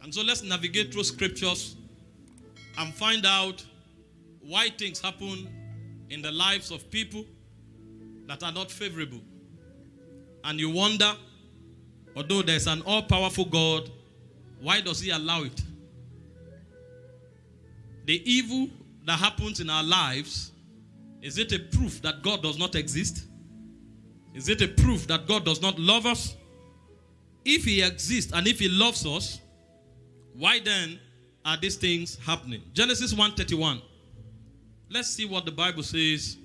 And so let's navigate through scriptures and find out why things happen in the lives of people that are not favorable. And you wonder, although there's an all-powerful God, why does he allow it? The evil that happens in our lives, is it a proof that God does not exist? Is it a proof that God does not love us? If he exists and if he loves us, why then are these things happening? Genesis 1:31. Let's see what the Bible says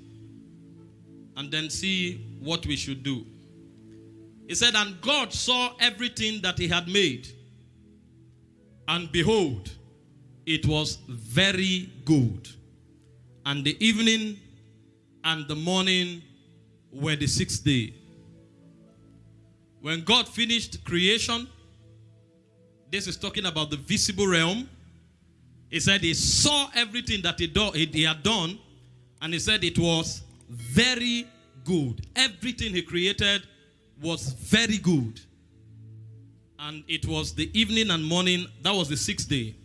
and then see what we should do. It said, and God saw everything that he had made, and behold, it was very good. And the evening and the morning were the sixth day. When God finished creation, this is talking about the visible realm. He said he saw everything that he had done, and he said it was very good. Everything he created was very good. And it was the evening and morning, that was the sixth day.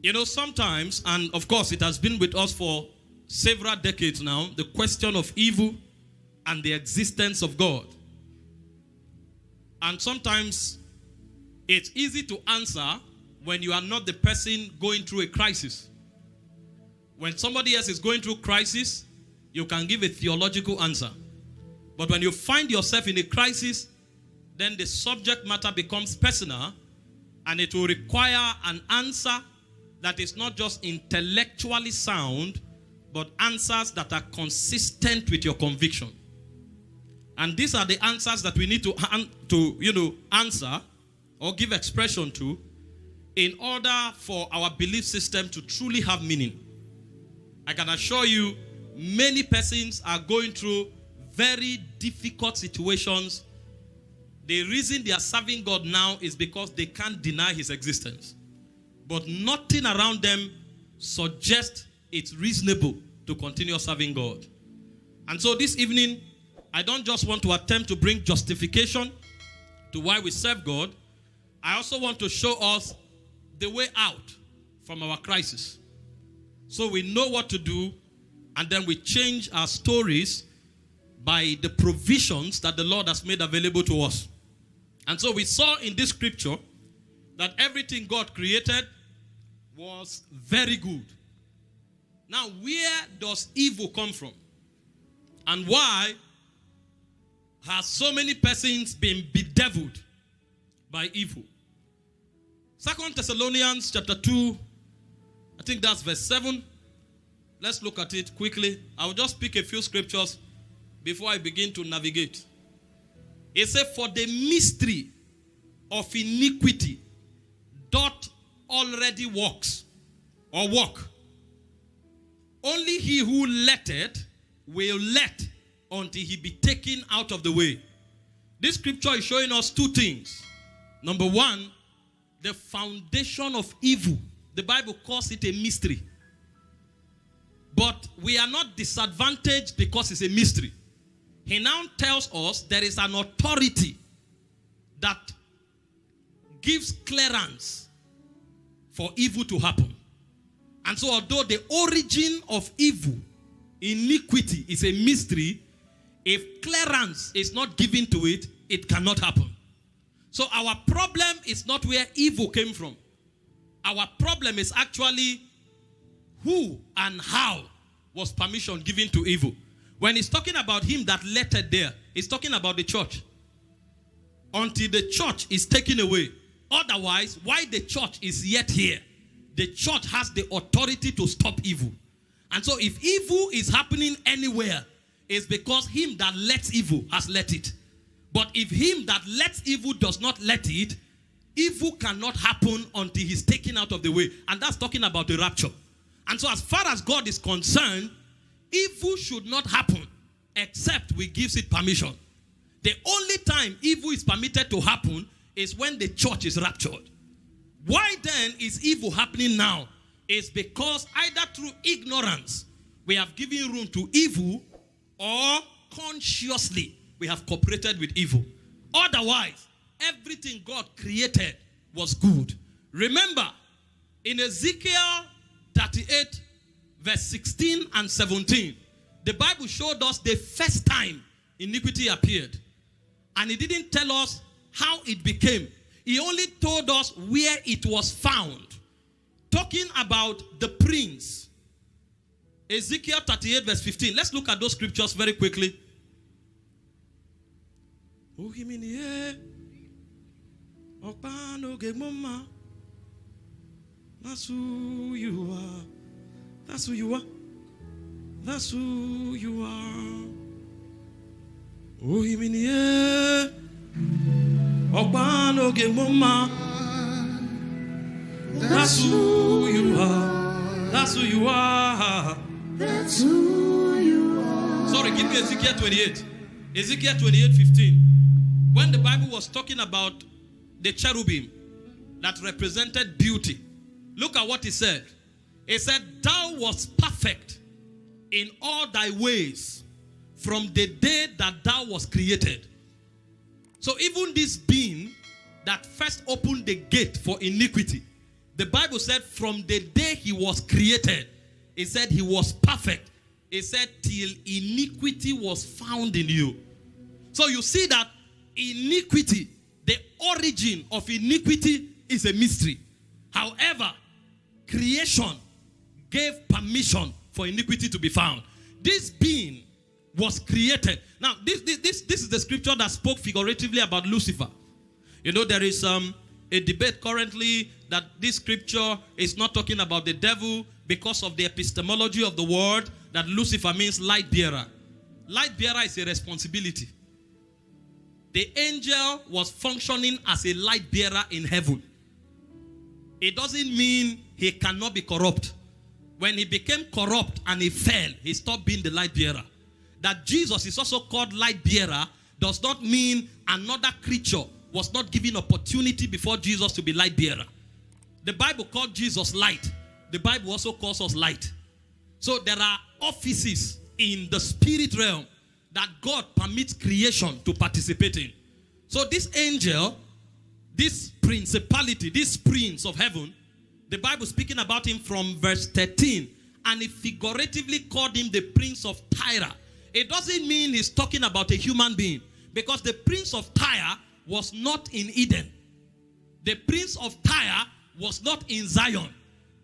You know, sometimes, and of course it has been with us for several decades now, the question of evil and the existence of God. And sometimes it's easy to answer when you are not the person going through a crisis. When somebody else is going through crisis, you can give a theological answer. But when you find yourself in a crisis, then the subject matter becomes personal, and it will require an answer that is not just intellectually sound, but answers that are consistent with your conviction. And these are the answers that we need to answer or give expression to in order for our belief system to truly have meaning. I can assure you, many persons are going through very difficult situations. The reason they are serving God now is because they can't deny his existence. But nothing around them suggests it's reasonable to continue serving God. And so this evening, I don't just want to attempt to bring justification to why we serve God. I also want to show us the way out from our crisis, so we know what to do, and then we change our stories by the provisions that the Lord has made available to us. And so we saw in this scripture that everything God created was very good. Now, where does evil come from? And why has so many persons been bedeviled by evil? 2 Thessalonians chapter 2, I think that's verse 7. Let's look at it quickly. I'll just pick a few scriptures before I begin to navigate. It says, for the mystery of iniquity doth already work. Only he who letteth will let until he be taken out of the way. This scripture is showing us two things. Number one, the foundation of evil. The Bible calls it a mystery. But we are not disadvantaged because it's a mystery. He now tells us there is an authority that gives clearance for evil to happen. And so although the origin of evil, iniquity, is a mystery, if clearance is not given to it, it cannot happen. So our problem is not where evil came from. Our problem is actually who and how was permission given to evil. When he's talking about him that lettered there, he's talking about the church. Until the church is taken away. Otherwise, while the church is yet here, the church has the authority to stop evil. And so if evil is happening anywhere, it's because him that lets evil has let it. But if him that lets evil does not let it, evil cannot happen until he's taken out of the way. And that's talking about the rapture. And so as far as God is concerned, evil should not happen except we give it permission. The only time evil is permitted to happen is when the church is raptured. Why then is evil happening now? It's because either through ignorance we have given room to evil, or consciously we have cooperated with evil. Otherwise, everything God created was good. Remember, in Ezekiel 38, verse 16 and 17, the Bible showed us the first time iniquity appeared. And it didn't tell us how it became. He only told us where it was found. Talking about the prince. Ezekiel 38 verse 15. Let's look at those scriptures very quickly. That's who you are. That's who you are. That's who you are. Oh, Himinie. Okpano ge mama. That's who you are. That's who you are. That's who you are. Sorry, give me Ezekiel 28. Ezekiel 28:15. When the Bible was talking about the cherubim that represented beauty, look at what he said. He said, thou was perfect in all thy ways from the day that thou was created. So even this being that first opened the gate for iniquity, the Bible said from the day he was created, it said he was perfect. It said till iniquity was found in you. So you see that iniquity, the origin of iniquity is a mystery. However, creation gave permission for iniquity to be found. This being was created. Now, this is the scripture that spoke figuratively about Lucifer. You know, there is a debate currently that this scripture is not talking about the devil because of the epistemology of the word, that Lucifer means light bearer. Light bearer is a responsibility. The angel was functioning as a light bearer in heaven. It doesn't mean he cannot be corrupt. When he became corrupt and he fell, he stopped being the light bearer. That Jesus is also called light bearer does not mean another creature was not given opportunity before Jesus to be light bearer. The Bible called Jesus light. The Bible also calls us light. So there are offices in the spirit realm that God permits creation to participate in. So this angel, this principality, this prince of heaven, the Bible speaking about him from verse 13, and it figuratively called him the prince of Tyre. It doesn't mean he's talking about a human being, because the prince of Tyre was not in Eden. The prince of Tyre was not in Zion.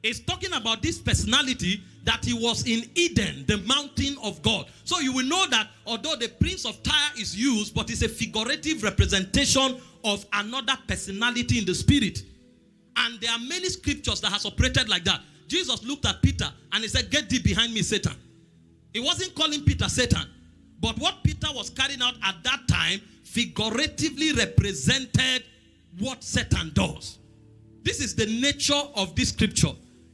It's talking about this personality that he was in Eden, the mountain of God. So you will know that although the prince of Tyre is used, but it's a figurative representation of another personality in the spirit. And there are many scriptures that has operated like that. Jesus looked at Peter and he said, get thee behind me, Satan. He wasn't calling Peter Satan. But what Peter was carrying out at that time figuratively represented what Satan does. This is the nature of this scripture.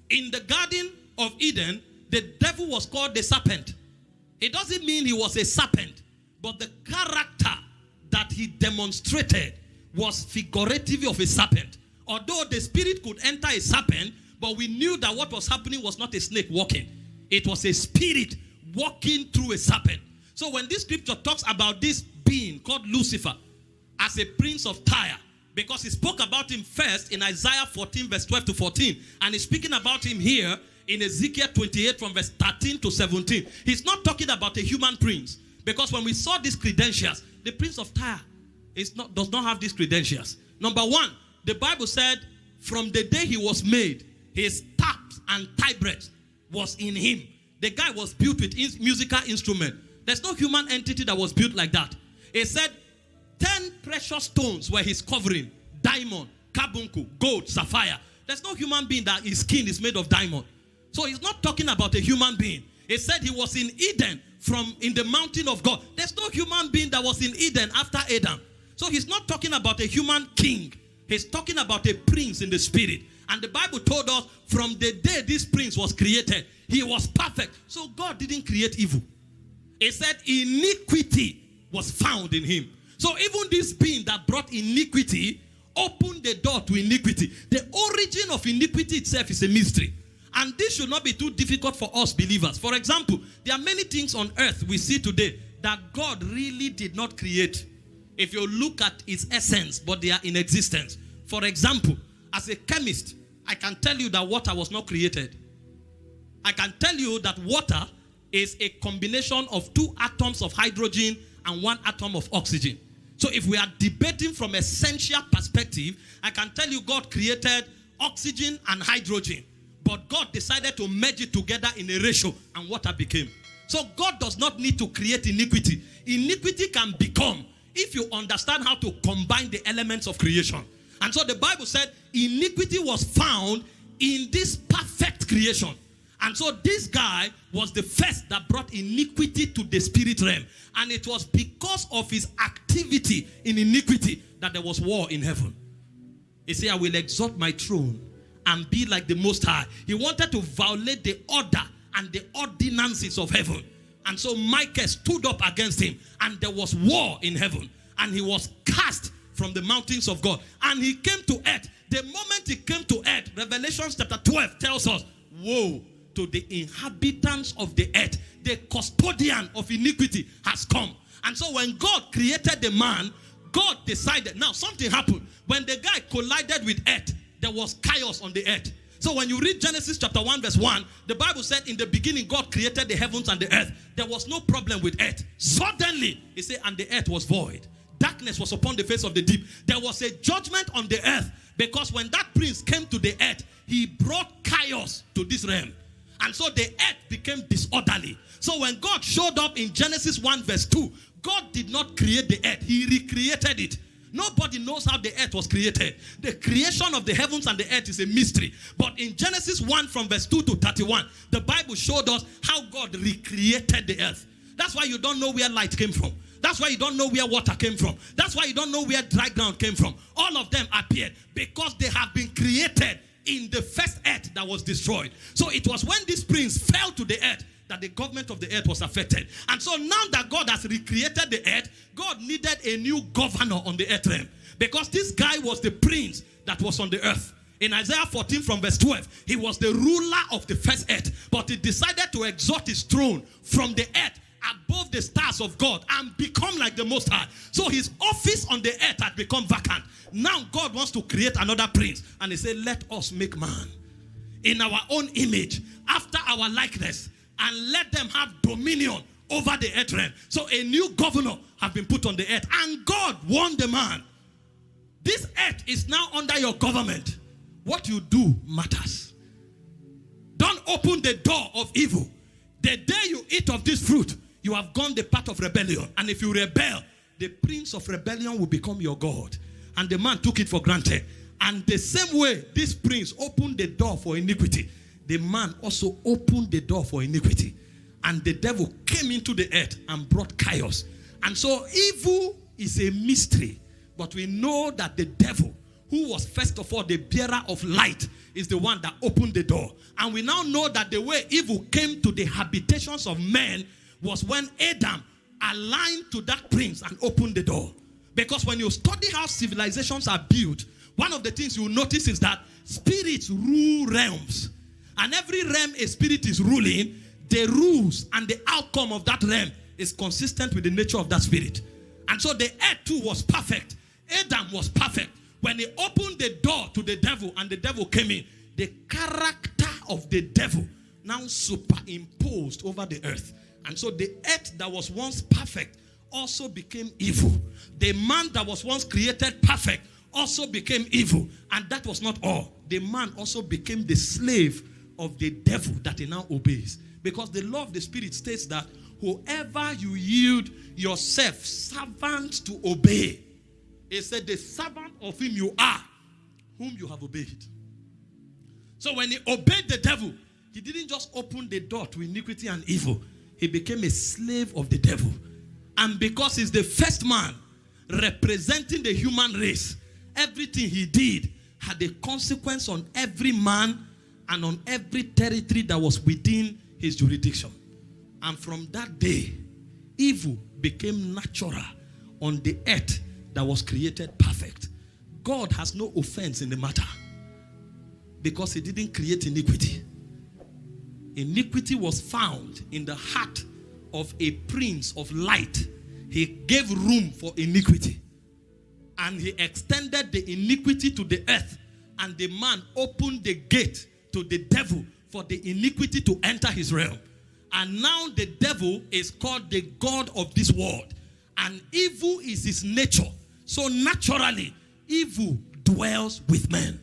In the Garden of Eden, the devil was called the serpent. It doesn't mean he was a serpent, but the character that he demonstrated was figurative of a serpent. Although the spirit could enter a serpent, but we knew that what was happening was not a snake walking. It was a spirit walking through a serpent. So when this scripture talks about this being called Lucifer as a prince of Tyre, because he spoke about him first in Isaiah 14 verse 12 to 14, and he's speaking about him here in Ezekiel 28 from verse 13 to 17. He's not talking about a human prince, because when we saw these credentials, the prince of Tyre does not have these credentials. Number one, the Bible said from the day he was made, his taps and tabrets was in him. The guy was built with musical instrument. There's no human entity that was built like that. It said 10 precious stones were his covering. Diamond, carbuncle, gold, sapphire. There's no human being that his skin is made of diamond. So he's not talking about a human being. He said he was in Eden in the mountain of God. There's no human being that was in Eden after Adam. So he's not talking about a human king. He's talking about a prince in the spirit. And the Bible told us from the day this prince was created, he was perfect. So God didn't create evil. It said iniquity was found in him. So even this being that brought iniquity opened the door to iniquity. The origin of iniquity itself is a mystery. And this should not be too difficult for us believers. For example, there are many things on earth we see today that God really did not create. If you look at its essence, but they are in existence. For example, As a chemist, I can tell you that water was not created. I can tell you that water is a combination of 2 atoms of hydrogen and 1 atom of oxygen. So if we are debating from essential perspective, I can tell you God created oxygen and hydrogen. But God decided to merge it together in a ratio, and water became. So God does not need to create iniquity. Iniquity can become if you understand how to combine the elements of creation. And so the Bible said iniquity was found in this perfect creation. And so this guy was the first that brought iniquity to the spirit realm. And it was because of his activity in iniquity that there was war in heaven. He said, I will exalt my throne and be like the Most High. He wanted to violate the order and the ordinances of heaven. And so Michael stood up against him, and there was war in heaven. And he was cast from the mountains of God. And he came to earth. The moment he came to earth, Revelation chapter 12 tells us, woe to the inhabitants of the earth. The custodian of iniquity has come. And so when God created the man, God decided. Now something happened. When the guy collided with earth, there was chaos on the earth. So when you read Genesis chapter 1 verse 1, the Bible said in the beginning God created the heavens and the earth. There was no problem with earth. Suddenly, it said, and the earth was void. Darkness was upon the face of the deep. There was a judgment on the earth, because when that prince came to the earth, he brought chaos to this realm. And so the earth became disorderly. So when God showed up in Genesis 1 verse 2, God did not create the earth. He recreated it. Nobody knows how the earth was created. The creation of the heavens and the earth is a mystery. But in Genesis 1 from verse 2 to 31, the Bible showed us how God recreated the earth. That's why you don't know where light came from. That's why you don't know where water came from. That's why you don't know where dry ground came from. All of them appeared because they have been created in the first earth that was destroyed. So it was when this prince fell to the earth that the government of the earth was affected. And so now that God has recreated the earth, God needed a new governor on the earth realm, because this guy was the prince that was on the earth. In Isaiah 14 from verse 12, he was the ruler of the first earth, but he decided to exalt his throne from the earth above the stars of God and become like the Most High. So his office on the earth had become vacant. Now God wants to create another prince, and he said, let us make man in our own image, after our likeness, and let them have dominion over the earth realm. So a new governor has been put on the earth, and God warned the man, this earth is now under your government. What you do matters. Don't open the door of evil. The day you eat of this fruit, you have gone the path of rebellion. And if you rebel, the prince of rebellion will become your God. And the man took it for granted. And the same way this prince opened the door for iniquity, the man also opened the door for iniquity. And the devil came into the earth and brought chaos. And so evil is a mystery. But we know that the devil, who was first of all the bearer of light, is the one that opened the door. And we now know that the way evil came to the habitations of men was when Adam aligned to that prince and opened the door. Because when you study how civilizations are built, one of the things you notice is that spirits rule realms. And every realm a spirit is ruling, the rules and the outcome of that realm is consistent with the nature of that spirit. And so the earth too was perfect. Adam was perfect. When he opened the door to the devil and the devil came in, the character of the devil now superimposed over the earth. And so the earth that was once perfect also became evil. The man that was once created perfect also became evil. And that was not all. The man also became the slave of the devil that he now obeys. Because the law of the spirit states that whoever you yield yourself servant to obey, it said the servant of him you are, whom you have obeyed. So when he obeyed the devil, he didn't just open the door to iniquity and evil. He became a slave of the devil. And because he's the first man representing the human race, everything he did had a consequence on every man and on every territory that was within his jurisdiction. And from that day, evil became natural on the earth that was created perfect. God has no offense in the matter, because he didn't create iniquity. Iniquity was found in the heart of a prince of light. He gave room for iniquity, and he extended the iniquity to the earth And the man opened the gate to the devil for the iniquity to enter his realm. And now the devil is called the god of this world. And evil is his nature. So naturally, evil dwells with men.